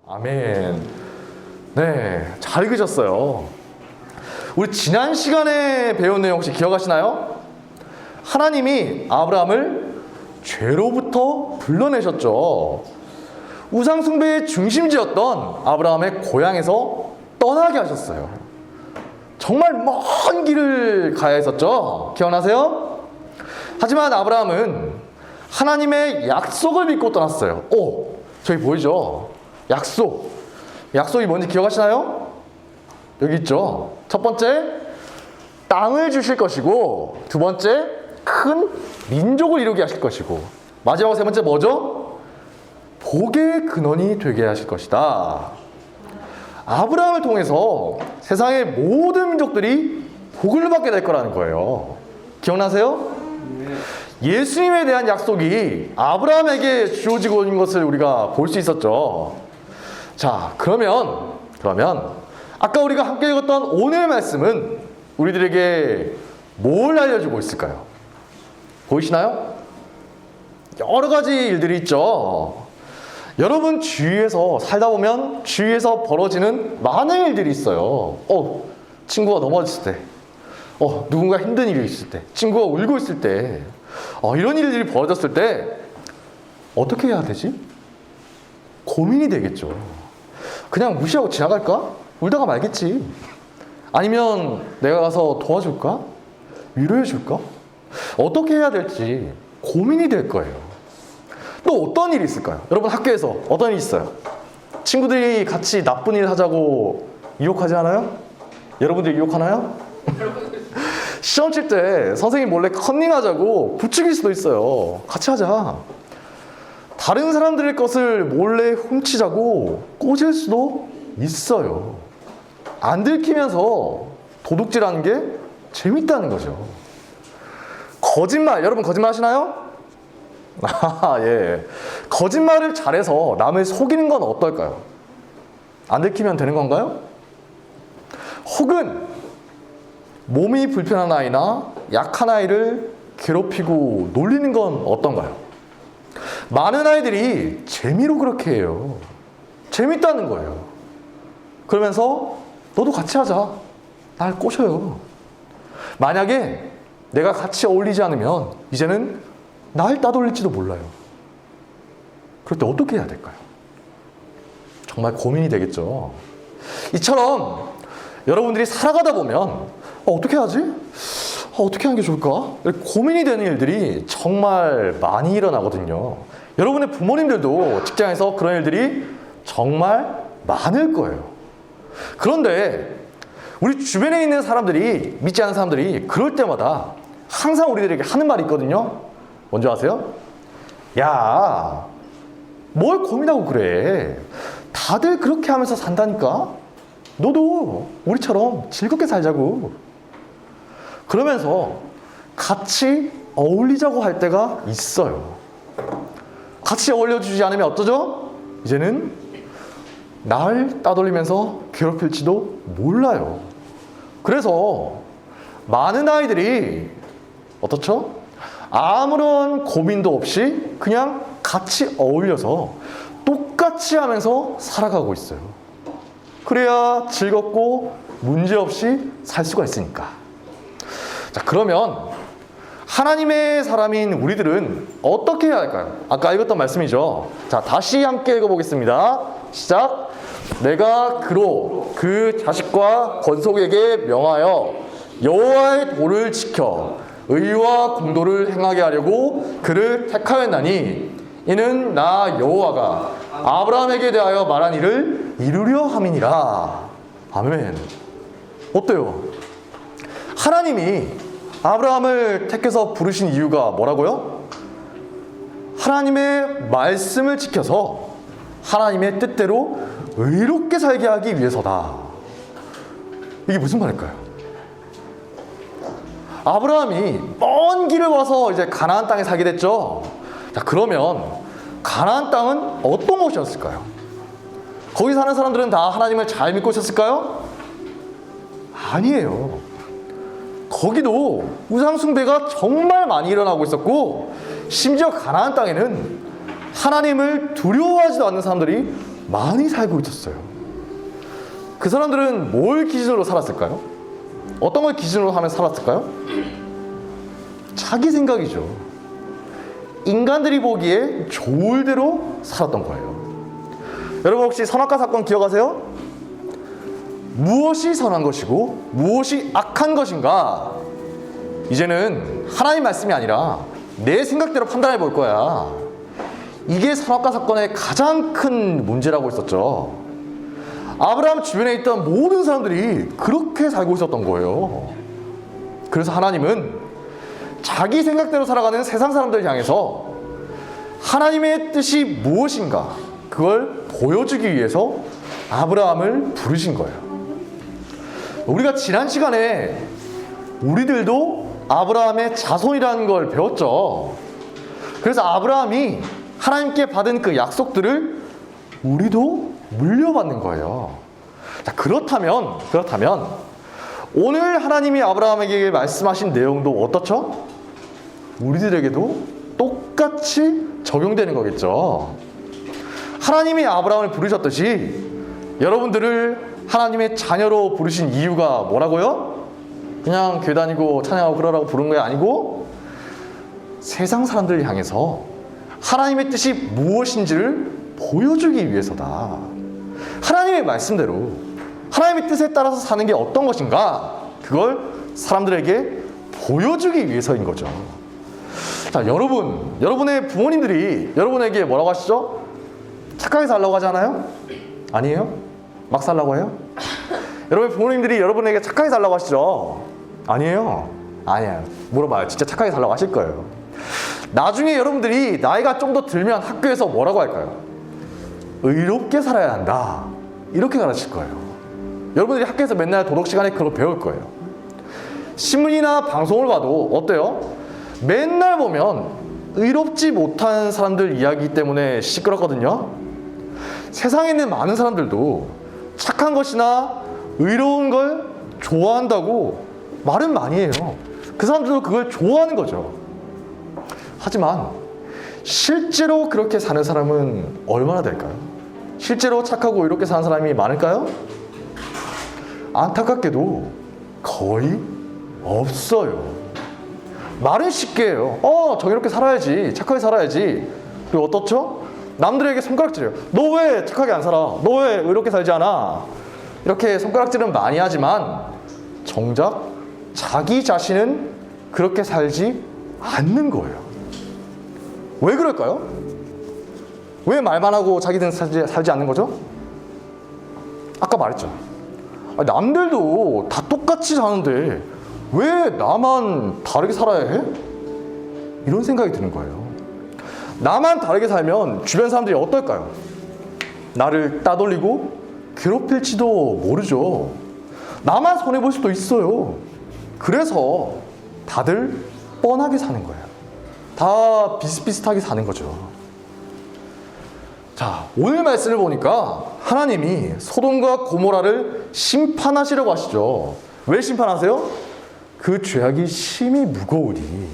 아멘. 네, 잘 읽으셨어요. 우리 지난 시간에 배운 내용 혹시 기억하시나요? 하나님이 아브라함을 죄로부터 불러내셨죠. 우상숭배의 중심지였던 아브라함의 고향에서 떠나게 하셨어요. 정말 먼 길을 가야 했었죠. 기억나세요? 하지만 아브라함은 하나님의 약속을 믿고 떠났어요. 저기 보이죠? 약속이 뭔지 기억하시나요? 여기 있죠. 첫 번째, 땅을 주실 것이고, 두 번째, 큰 민족을 이루게 하실 것이고, 마지막 세 번째 뭐죠? 복의 근원이 되게 하실 것이다. 아브라함을 통해서 세상의 모든 민족들이 복을 받게 될 거라는 거예요. 기억나세요? 예수님에 대한 약속이 아브라함에게 주어지고 있는 것을 우리가 볼 수 있었죠. 자, 그러면 아까 우리가 함께 읽었던 오늘 말씀은 우리들에게 뭘 알려주고 있을까요? 보이시나요? 여러 가지 일들이 있죠. 여러분 주위에서 살다 보면 주위에서 벌어지는 많은 일들이 있어요. 친구가 넘어졌을 때, 누군가 힘든 일이 있을 때, 친구가 울고 있을 때, 이런 일들이 벌어졌을 때 어떻게 해야 되지? 고민이 되겠죠. 그냥 무시하고 지나갈까? 울다가 말겠지. 아니면 내가 가서 도와줄까? 위로해줄까? 어떻게 해야 될지 고민이 될 거예요. 또 어떤 일이 있을까요? 여러분 학교에서 어떤 일이 있어요? 친구들이 같이 나쁜 일 하자고 유혹하지 않아요? 여러분들 유혹하나요? 시험 칠 때 선생님 몰래 컨닝하자고 부추길 수도 있어요. 같이 하자. 다른 사람들의 것을 몰래 훔치자고 꼬실 수도 있어요. 안 들키면서 도둑질하는 게 재밌다는 거죠. 거짓말, 여러분 거짓말 하시나요? 예. 거짓말을 잘해서 남을 속이는 건 어떨까요? 안 들키면 되는 건가요? 혹은 몸이 불편한 아이나 약한 아이를 괴롭히고 놀리는 건 어떤가요? 많은 아이들이 재미로 그렇게 해요. 재밌다는 거예요. 그러면서 너도 같이 하자. 날 꼬셔요. 만약에 내가 같이 어울리지 않으면 이제는 날 따돌릴지도 몰라요. 그럴 때 어떻게 해야 될까요? 정말 고민이 되겠죠. 이처럼 여러분들이 살아가다 보면 어떻게 하지? 어떻게 하는 게 좋을까? 고민이 되는 일들이 정말 많이 일어나거든요. 여러분의 부모님들도 직장에서 그런 일들이 정말 많을 거예요. 그런데 우리 주변에 있는 사람들이, 믿지 않는 사람들이 그럴 때마다 항상 우리들에게 하는 말이 있거든요. 뭔지 아세요? 야, 뭘 고민하고 그래? 다들 그렇게 하면서 산다니까? 너도 우리처럼 즐겁게 살자고. 그러면서 같이 어울리자고 할 때가 있어요. 같이 어울려주지 않으면 어떠죠? 이제는 날 따돌리면서 괴롭힐지도 몰라요. 그래서 많은 아이들이 어떻죠? 아무런 고민도 없이 그냥 같이 어울려서 똑같이 하면서 살아가고 있어요. 그래야 즐겁고 문제없이 살 수가 있으니까. 자, 그러면 하나님의 사람인 우리들은 어떻게 해야 할까요? 아까 읽었던 말씀이죠. 자, 다시 함께 읽어보겠습니다. 시작. 내가 그로 그 자식과 권속에게 명하여 여호와의 도를 지켜 의와 공도를 행하게 하려고 그를 택하였나니 이는 나 여호와가 아브라함에게 대하여 말한 일을 이루려 함이니라. 아멘. 어때요? 하나님이 아브라함을 택해서 부르신 이유가 뭐라고요? 하나님의 말씀을 지켜서 하나님의 뜻대로 의롭게 살게 하기 위해서다. 이게 무슨 말일까요? 아브라함이 먼 길을 와서 이제 가나안 땅에 살게 됐죠. 자, 그러면 가나안 땅은 어떤 곳이었을까요? 거기 사는 사람들은 다 하나님을 잘 믿고 있었을까요? 아니에요. 거기도 우상숭배가 정말 많이 일어나고 있었고, 심지어 가나안 땅에는 하나님을 두려워하지도 않는 사람들이 많이 살고 있었어요. 그 사람들은 뭘 기준으로 살았을까요? 어떤 걸 기준으로 하면 살았을까요? 자기 생각이죠. 인간들이 보기에 좋을 대로 살았던 거예요. 여러분 혹시 선악과 사건 기억하세요? 무엇이 선한 것이고 무엇이 악한 것인가? 이제는 하나님 말씀이 아니라 내 생각대로 판단해 볼 거야. 이게 선악과 사건의 가장 큰 문제라고 했었죠. 아브라함 주변에 있던 모든 사람들이 그렇게 살고 있었던 거예요. 그래서 하나님은 자기 생각대로 살아가는 세상 사람들을 향해서 하나님의 뜻이 무엇인가 그걸 보여주기 위해서 아브라함을 부르신 거예요. 우리가 지난 시간에 우리들도 아브라함의 자손이라는 걸 배웠죠. 그래서 아브라함이 하나님께 받은 그 약속들을 우리도 물려받는 거예요. 자, 그렇다면 오늘 하나님이 아브라함에게 말씀하신 내용도 어떻죠? 우리들에게도 똑같이 적용되는 거겠죠. 하나님이 아브라함을 부르셨듯이 여러분들을 하나님의 자녀로 부르신 이유가 뭐라고요? 그냥 교회 다니고 찬양하고 그러라고 부른 게 아니고 세상 사람들을 향해서 하나님의 뜻이 무엇인지를 보여주기 위해서다. 하나님의 말씀대로 하나님의 뜻에 따라서 사는 게 어떤 것인가 그걸 사람들에게 보여주기 위해서인 거죠. 자, 여러분의 부모님들이 여러분에게 뭐라고 하시죠? 착하게 살라고 하지 않아요? 아니에요? 막 살라고 해요? 여러분의 부모님들이 여러분에게 착하게 살라고 하시죠? 아니에요? 아니에요. 물어봐요. 진짜 착하게 살라고 하실 거예요. 나중에 여러분들이 나이가 좀 더 들면 학교에서 뭐라고 할까요? 의롭게 살아야 한다. 이렇게 가르칠 거예요. 여러분들이 학교에서 맨날 도덕 시간에 그걸 배울 거예요. 신문이나 방송을 봐도 어때요? 맨날 보면 의롭지 못한 사람들 이야기 때문에 시끄럽거든요. 세상에 있는 많은 사람들도 착한 것이나 의로운 걸 좋아한다고 말은 많이 해요. 그 사람들도 그걸 좋아하는 거죠. 하지만 실제로 그렇게 사는 사람은 얼마나 될까요? 실제로 착하고 이렇게 사는 사람이 많을까요? 안타깝게도 거의 없어요. 말은 쉽게 해요. 저 이렇게 살아야지. 착하게 살아야지. 그리고 어떻죠? 남들에게 손가락질해요. 너 왜 착하게 안 살아? 너 왜 이렇게 살지 않아? 이렇게 손가락질은 많이 하지만 정작 자기 자신은 그렇게 살지 않는 거예요. 왜 그럴까요? 왜 말만 하고 자기는 살지 않는 거죠? 아까 말했죠. 남들도 다 똑같이 사는데 왜 나만 다르게 살아야 해? 이런 생각이 드는 거예요. 나만 다르게 살면 주변 사람들이 어떨까요? 나를 따돌리고 괴롭힐지도 모르죠. 나만 손해볼 수도 있어요. 그래서 다들 뻔하게 사는 거예요. 다 비슷비슷하게 사는 거죠. 자, 오늘 말씀을 보니까 하나님이 소돔과 고모라를 심판하시려고 하시죠. 왜 심판하세요? 그 죄악이 심히 무거우니.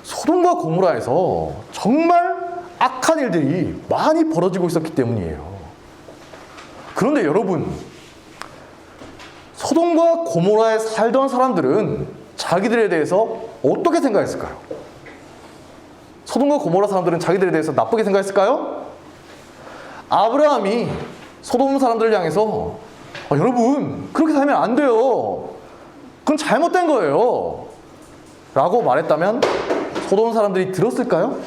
소돔과 고모라에서 정말 악한 일들이 많이 벌어지고 있었기 때문이에요. 그런데 여러분, 소돔과 고모라에 살던 사람들은 자기들에 대해서 어떻게 생각했을까요? 소돔과 고모라 사람들은 자기들에 대해서 나쁘게 생각했을까요? 아브라함이 소돔 사람들을 향해서 여러분 그렇게 살면 안 돼요. 그건 잘못된 거예요. 라고 말했다면 소돔 사람들이 들었을까요?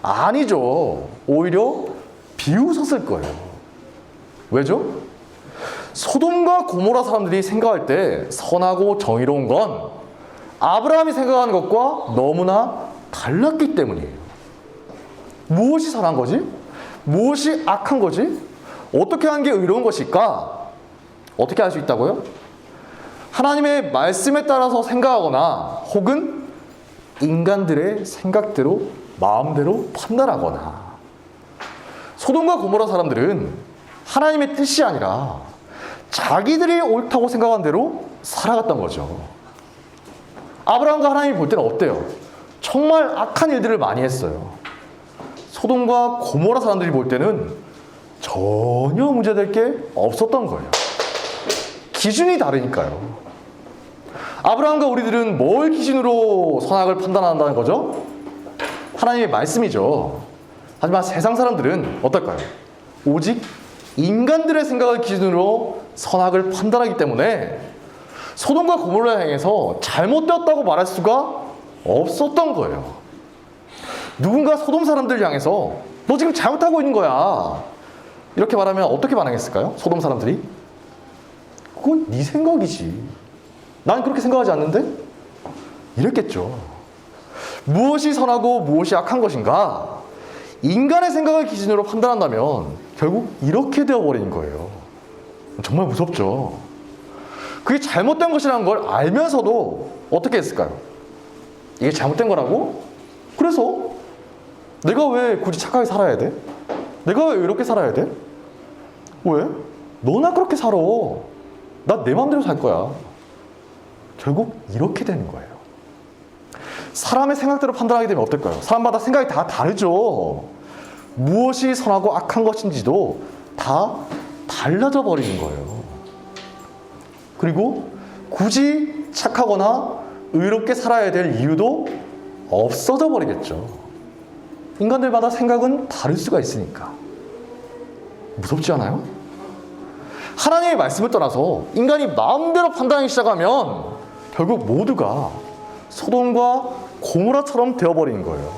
아니죠. 오히려 비웃었을 거예요. 왜죠? 소돔과 고모라 사람들이 생각할 때 선하고 정의로운 건 아브라함이 생각하는 것과 너무나 달랐기 때문이에요. 무엇이 선한 거지? 무엇이 악한 거지? 어떻게 하는 게 의로운 것일까? 어떻게 할 수 있다고요? 하나님의 말씀에 따라서 생각하거나 혹은 인간들의 생각대로 마음대로 판단하거나. 소돔과 고모라 사람들은 하나님의 뜻이 아니라 자기들이 옳다고 생각한 대로 살아갔던 거죠. 아브라함과 하나님이 볼 때는 어때요? 정말 악한 일들을 많이 했어요. 소돔과 고모라 사람들이 볼 때는 전혀 문제될 게 없었던 거예요. 기준이 다르니까요. 아브라함과 우리들은 뭘 기준으로 선악을 판단한다는 거죠? 하나님의 말씀이죠. 하지만 세상 사람들은 어떨까요? 오직 인간들의 생각을 기준으로 선악을 판단하기 때문에 소돔과 고모라를 향해서 잘못되었다고 말할 수가 없었던 거예요. 누군가 소돔 사람들 향해서 너 지금 잘못하고 있는 거야, 이렇게 말하면 어떻게 반응했을까요? 소돔 사람들이? 그건 네 생각이지, 난 그렇게 생각하지 않는데? 이랬겠죠. 무엇이 선하고 무엇이 악한 것인가? 인간의 생각을 기준으로 판단한다면 결국 이렇게 되어버린 거예요. 정말 무섭죠. 그게 잘못된 것이라는 걸 알면서도 어떻게 했을까요? 이게 잘못된 거라고? 그래서 내가 왜 굳이 착하게 살아야 돼? 내가 왜 이렇게 살아야 돼? 왜? 너나 그렇게 살아. 나 내 마음대로 살 거야. 결국 이렇게 되는 거예요. 사람의 생각대로 판단하게 되면 어떨까요? 사람마다 생각이 다 다르죠. 무엇이 선하고 악한 것인지도 다 달라져 버리는 거예요. 그리고 굳이 착하거나 의롭게 살아야 될 이유도 없어져 버리겠죠. 인간들마다 생각은 다를 수가 있으니까. 무섭지 않아요? 하나님의 말씀을 떠나서 인간이 마음대로 판단하기 시작하면 결국 모두가 소돔과 고모라처럼 되어버리는 거예요.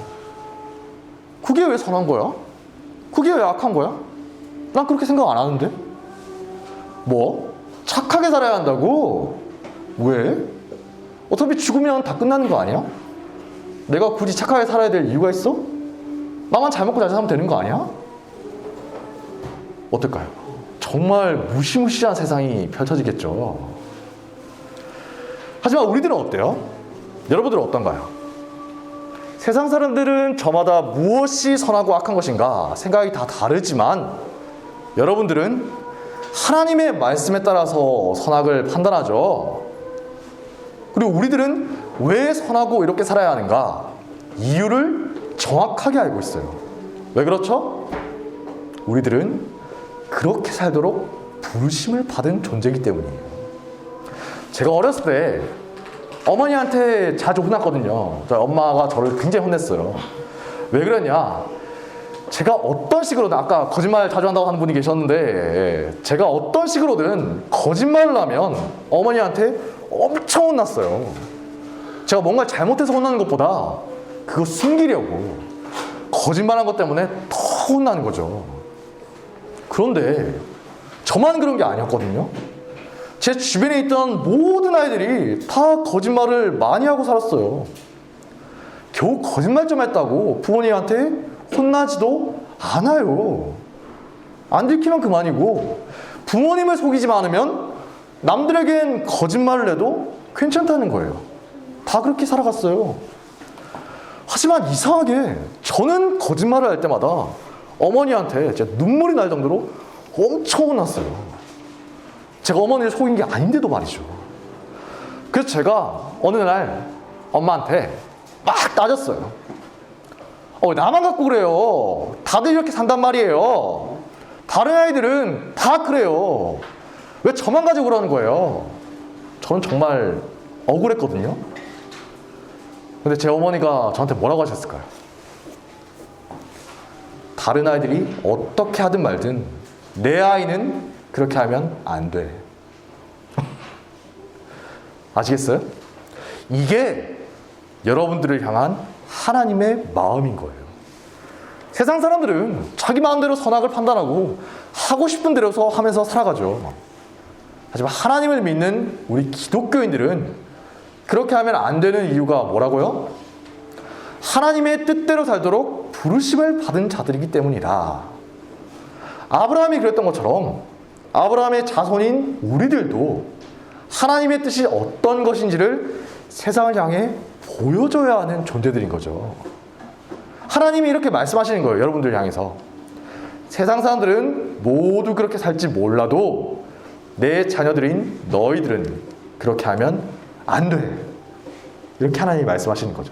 그게 왜 선한 거야? 그게 왜 악한 거야? 난 그렇게 생각 안 하는데? 뭐? 착하게 살아야 한다고? 왜? 어차피 죽으면 다 끝나는 거 아니야? 내가 굳이 착하게 살아야 될 이유가 있어? 나만 잘 먹고 잘 살면 되는 거 아니야? 어떨까요? 정말 무시무시한 세상이 펼쳐지겠죠. 하지만 우리들은 어때요? 여러분들은 어떤가요? 세상 사람들은 저마다 무엇이 선하고 악한 것인가 생각이 다 다르지만 여러분들은 하나님의 말씀에 따라서 선악을 판단하죠. 그리고 우리들은 왜 선하고 이렇게 살아야 하는가? 이유를 정확하게 알고 있어요. 왜 그렇죠? 우리들은 그렇게 살도록 부르심을 받은 존재이기 때문이에요. 제가 어렸을 때 어머니한테 자주 혼났거든요. 저희 엄마가 저를 굉장히 혼냈어요. 왜 그러냐? 제가 어떤 식으로든, 아까 거짓말 자주 한다고 하는 분이 계셨는데, 제가 어떤 식으로든 거짓말을 하면 어머니한테 엄청 혼났어요. 제가 뭔가 잘못해서 혼나는 것보다 그거 숨기려고 거짓말한 것 때문에 더 혼나는 거죠. 그런데 저만 그런 게 아니었거든요. 제 주변에 있던 모든 아이들이 다 거짓말을 많이 하고 살았어요. 겨우 거짓말 좀 했다고 부모님한테 혼나지도 않아요. 안 들키면 그만이고, 부모님을 속이지 않으면 남들에겐 거짓말을 해도 괜찮다는 거예요. 다 그렇게 살아갔어요. 하지만 이상하게 저는 거짓말을 할 때마다 어머니한테 진짜 눈물이 날 정도로 엄청 혼났어요. 제가 어머니를 속인 게 아닌데도 말이죠. 그래서 제가 어느 날 엄마한테 막 따졌어요. 나만 갖고 그래요. 다들 이렇게 산단 말이에요. 다른 아이들은 다 그래요. 왜 저만 가지고 그러는 거예요? 저는 정말 억울했거든요. 근데 제 어머니가 저한테 뭐라고 하셨을까요? 다른 아이들이 어떻게 하든 말든 내 아이는 그렇게 하면 안 돼. 아시겠어요? 이게 여러분들을 향한 하나님의 마음인 거예요. 세상 사람들은 자기 마음대로 선악을 판단하고 하고 싶은 대로 하면서 살아가죠. 하지만 하나님을 믿는 우리 기독교인들은 그렇게 하면 안 되는 이유가 뭐라고요? 하나님의 뜻대로 살도록 부르심을 받은 자들이기 때문이다. 아브라함이 그랬던 것처럼 아브라함의 자손인 우리들도 하나님의 뜻이 어떤 것인지를 세상을 향해 보여줘야 하는 존재들인 거죠. 하나님이 이렇게 말씀하시는 거예요. 여러분들 향해서. 세상 사람들은 모두 그렇게 살지 몰라도 내 자녀들인 너희들은 그렇게 하면 안 돼. 이렇게 하나님이 말씀하시는 거죠.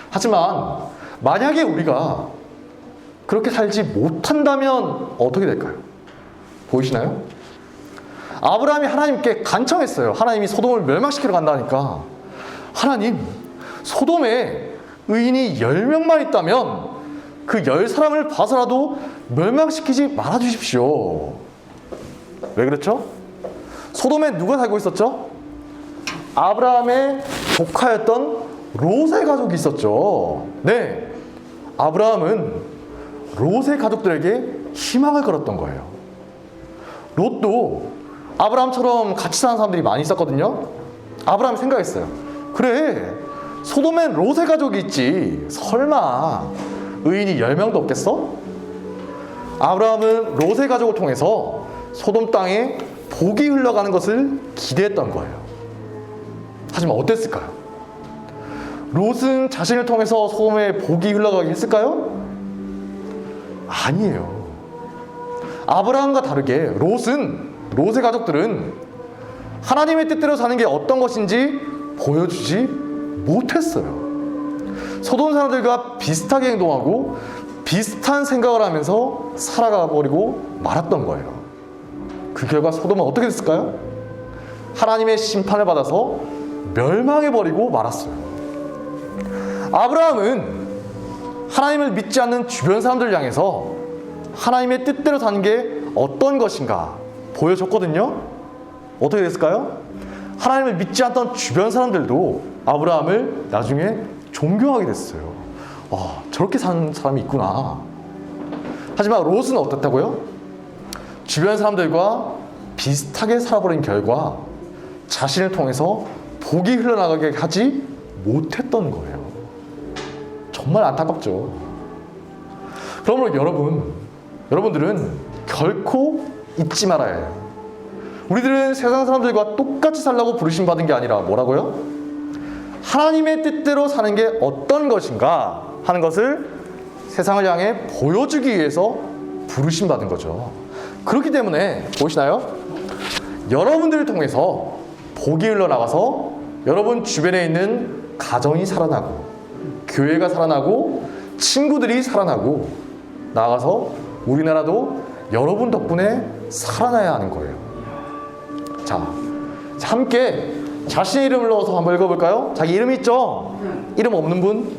하지만 만약에 우리가 그렇게 살지 못한다면 어떻게 될까요? 보이시나요? 아브라함이 하나님께 간청했어요. 하나님이 소돔을 멸망시키러 간다니까, 하나님, 소돔에 의인이 10명만 있다면 그 10사람을 봐서라도 멸망시키지 말아주십시오. 왜 그렇죠? 소돔에 누가 살고 있었죠? 아브라함의 조카였던 롯의 가족이 있었죠. 네, 아브라함은 롯의 가족들에게 희망을 걸었던 거예요. 롯도 아브라함처럼 같이 사는 사람들이 많이 있었거든요. 아브라함이 생각했어요. 그래, 소돔엔 롯의 가족이 있지, 설마 의인이 10명도 없겠어? 아브라함은 롯의 가족을 통해서 소돔 땅에 복이 흘러가는 것을 기대했던 거예요. 하지만 어땠을까요? 롯은 자신을 통해서 소돔에 복이 흘러가게 했을까요? 아니에요. 아브라함과 다르게 롯의 가족들은 하나님의 뜻대로 사는 게 어떤 것인지 보여주지 못했어요. 소돔 사람들과 비슷하게 행동하고 비슷한 생각을 하면서 살아가 버리고 말았던 거예요. 그 결과 소돔은 어떻게 됐을까요? 하나님의 심판을 받아서 멸망해버리고 말았어요. 아브라함은 하나님을 믿지 않는 주변 사람들을 향해서 하나님의 뜻대로 사는 게 어떤 것인가 보여줬거든요. 어떻게 됐을까요? 하나님을 믿지 않던 주변 사람들도 아브라함을 나중에 존경하게 됐어요. 저렇게 사는 사람이 있구나. 하지만 롯은 어떻다고요? 주변 사람들과 비슷하게 살아버린 결과 자신을 통해서 복이 흘러나가게 하지 못했던 거예요. 정말 안타깝죠. 그러므로 여러분들은 결코 잊지 말아야 해요. 우리들은 세상 사람들과 똑같이 살라고 부르심 받은 게 아니라 뭐라고요? 하나님의 뜻대로 사는 게 어떤 것인가 하는 것을 세상을 향해 보여주기 위해서 부르심 받은 거죠. 그렇기 때문에 보시나요? 여러분들을 통해서 복이 흘러나가서 여러분 주변에 있는 가정이 살아나고, 교회가 살아나고, 친구들이 살아나고, 나아가서 우리나라도 여러분 덕분에 살아나야 하는 거예요. 자, 함께 자신의 이름을 넣어서 한번 읽어볼까요? 자기 이름 있죠? 이름 없는 분?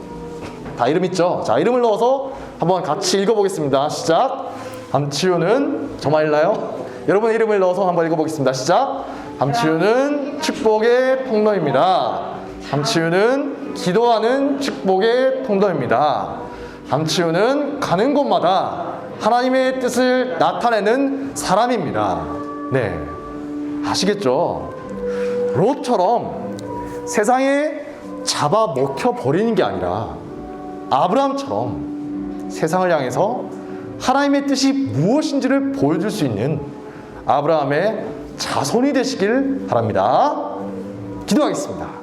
다 이름 있죠? 자, 이름을 넣어서 한번 같이 읽어보겠습니다. 시작. 함치우는, 저만 읽나요? 여러분 이름을 넣어서 한번 읽어보겠습니다. 시작. 함치우는 축복의 통로입니다. 함치우는 기도하는 축복의 통로입니다. 함치우는 가는 곳마다 하나님의 뜻을 나타내는 사람입니다. 네, 아시겠죠? 롯처럼 세상에 잡아먹혀 버리는 게 아니라 아브라함처럼 세상을 향해서 하나님의 뜻이 무엇인지를 보여줄 수 있는 아브라함의 자손이 되시길 바랍니다. 기도하겠습니다.